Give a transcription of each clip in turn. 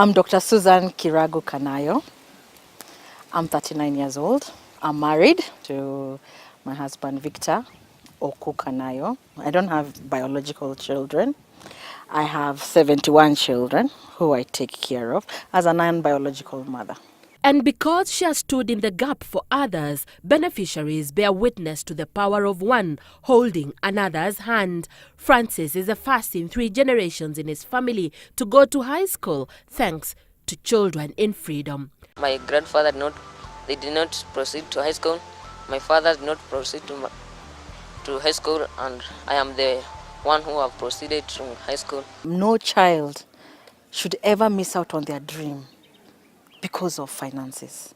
I'm Dr. Susan Kiragu Kanayo. I'm 39 years old. I'm married to my husband, Victor Oku Kanayo. I don't have biological children. I have 71 children who I take care of as a non-biological mother. And because she has stood in the gap for others, beneficiaries bear witness to the power of one holding another's hand. Francis is the first in 3 generations in his family to go to high school thanks to Children in Freedom. My grandfather did not proceed to high school. My father did not proceed to high school, and I am the one who have proceeded to high school. No child should ever miss out on their dream because of finances.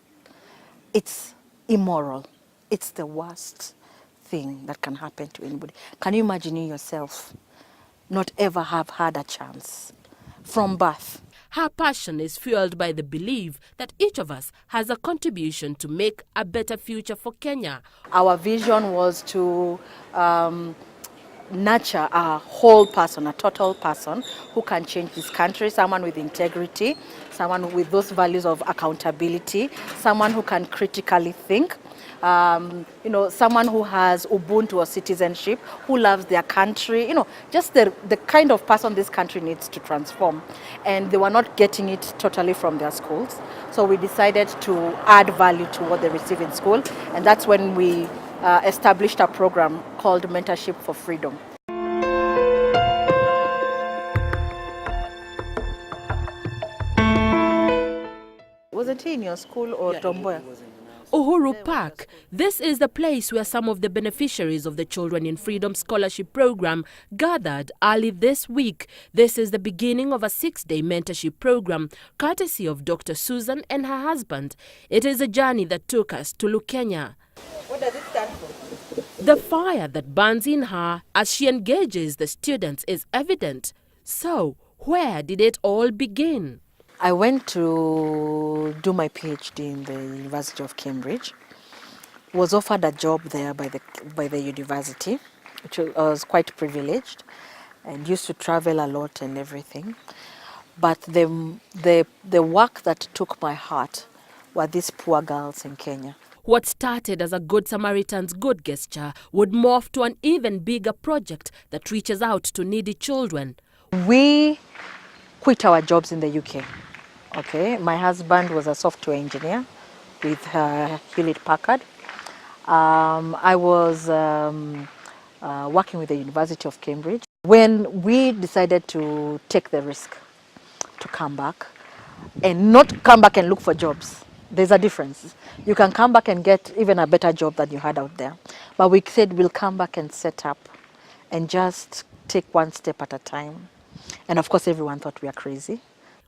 It's immoral. It's the worst thing that can happen to anybody. Can you imagine yourself not ever have had a chance from birth? Her passion is fueled by the belief that each of us has a contribution to make a better future for Kenya. Our vision was to nurture a whole person, a total person who can change this country, someone with integrity, someone with those values of accountability, someone who can critically think, someone who has Ubuntu or citizenship, who loves their country, just the kind of person this country needs to transform. And they were not getting it totally from their schools. So we decided to add value to what they receive in school. And that's when we established a program called Mentorship for Freedom. Wasn't he in your school or Tomboya? Uhuru Park. This is the place where some of the beneficiaries of the Children in Freedom Scholarship Program gathered early this week. This is the beginning of a 6-day mentorship program, courtesy of Dr. Susan and her husband. It is a journey that took us to Lukenya. What does it stand for? The fire that burns in her as she engages the students is evident. So, where did it all begin? I went to do my PhD in the University of Cambridge. Was offered a job there by the university, which I was quite privileged, and used to travel a lot and everything. But the work that took my heart were these poor girls in Kenya. What started as a Good Samaritan's good gesture would morph to an even bigger project that reaches out to needy children. We quit our jobs in the UK. Okay, my husband was a software engineer with Hewlett Packard. I was working with the University of Cambridge. When we decided to take the risk to come back, and not come back and look for jobs, there's a difference. You can come back and get even a better job than you had out there. But we said we'll come back and set up and just take one step at a time. And of course, everyone thought we were crazy.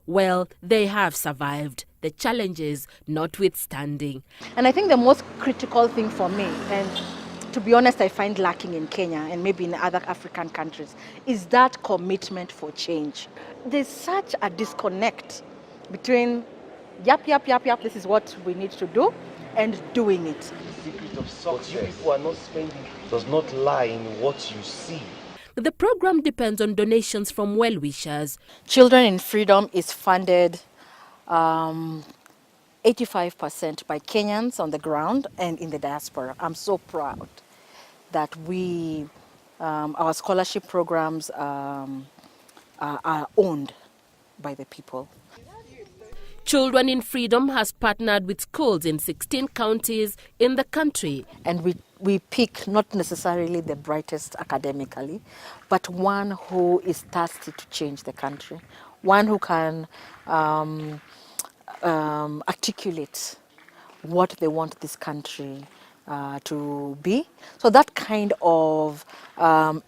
Well, they have survived, the challenges notwithstanding. And I think the most critical thing for me, and to be honest, I find lacking in Kenya and maybe in other African countries, is that commitment for change. There's such a disconnect between yap, this is what we need to do, and doing it. The secret of success you people are not spending does not lie in what you see. The program depends on donations from well-wishers. Children in Freedom is funded 85% by Kenyans on the ground and in the diaspora. I'm so proud that our scholarship programs are owned by the people. Children in Freedom has partnered with schools in 16 counties in the country. And we pick not necessarily the brightest academically, but one who is thirsty to change the country, one who can articulate what they want this country to be. So that kind of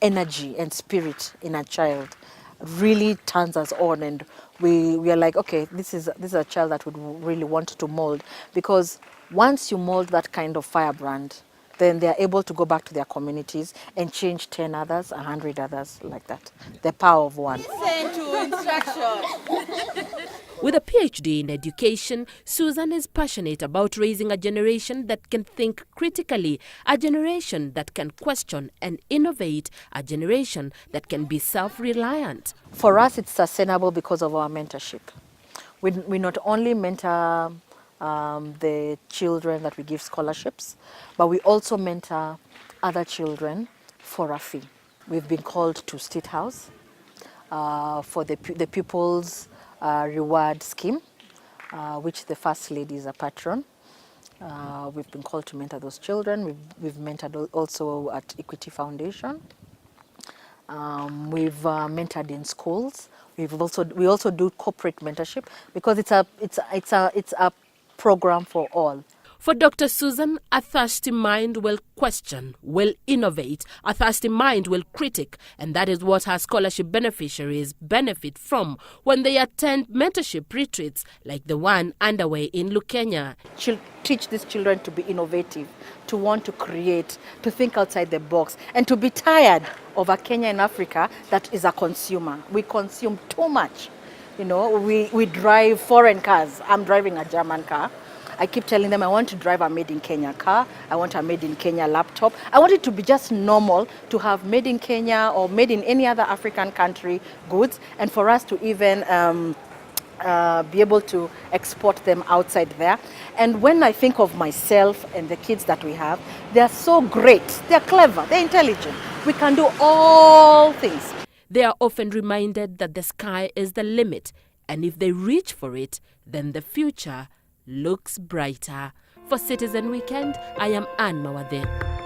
energy and spirit in a child really turns us on, and we are like, okay, this is a child that would really want to mold, because once you mold that kind of firebrand, then they are able to go back to their communities and change 10 others, 100 others, like that. The power of one. Listen to instruction. With a PhD in education, Susan is passionate about raising a generation that can think critically, a generation that can question and innovate, a generation that can be self-reliant. For us, it's sustainable because of our mentorship. We not only mentor the children that we give scholarships, but we also mentor other children for a fee. We've been called to State House for the Pupils Reward Scheme, which the First Lady is a patron. We've been called to mentor those children. We've mentored also at Equity Foundation. We've mentored in schools. We also do corporate mentorship because it's a program for all. For Dr. Susan, a thirsty mind will question, will innovate, a thirsty mind will critic, and that is what her scholarship beneficiaries benefit from when they attend mentorship retreats like the one underway in Lukenya. Teach these children to be innovative, to want to create, to think outside the box, and to be tired of a Kenya in Africa that is a consumer. We consume too much. You know, we drive foreign cars. I'm driving a German car. I keep telling them I want to drive a made in Kenya car. I want a made in Kenya laptop. I want it to be just normal to have made in Kenya or made in any other African country goods, and for us to even be able to export them outside there. And when I think of myself and the kids that we have, they are so great. They're clever. They're intelligent. We can do all things. They are often reminded that the sky is the limit, and if they reach for it, then the future looks brighter. For Citizen Weekend, I am Mawathe.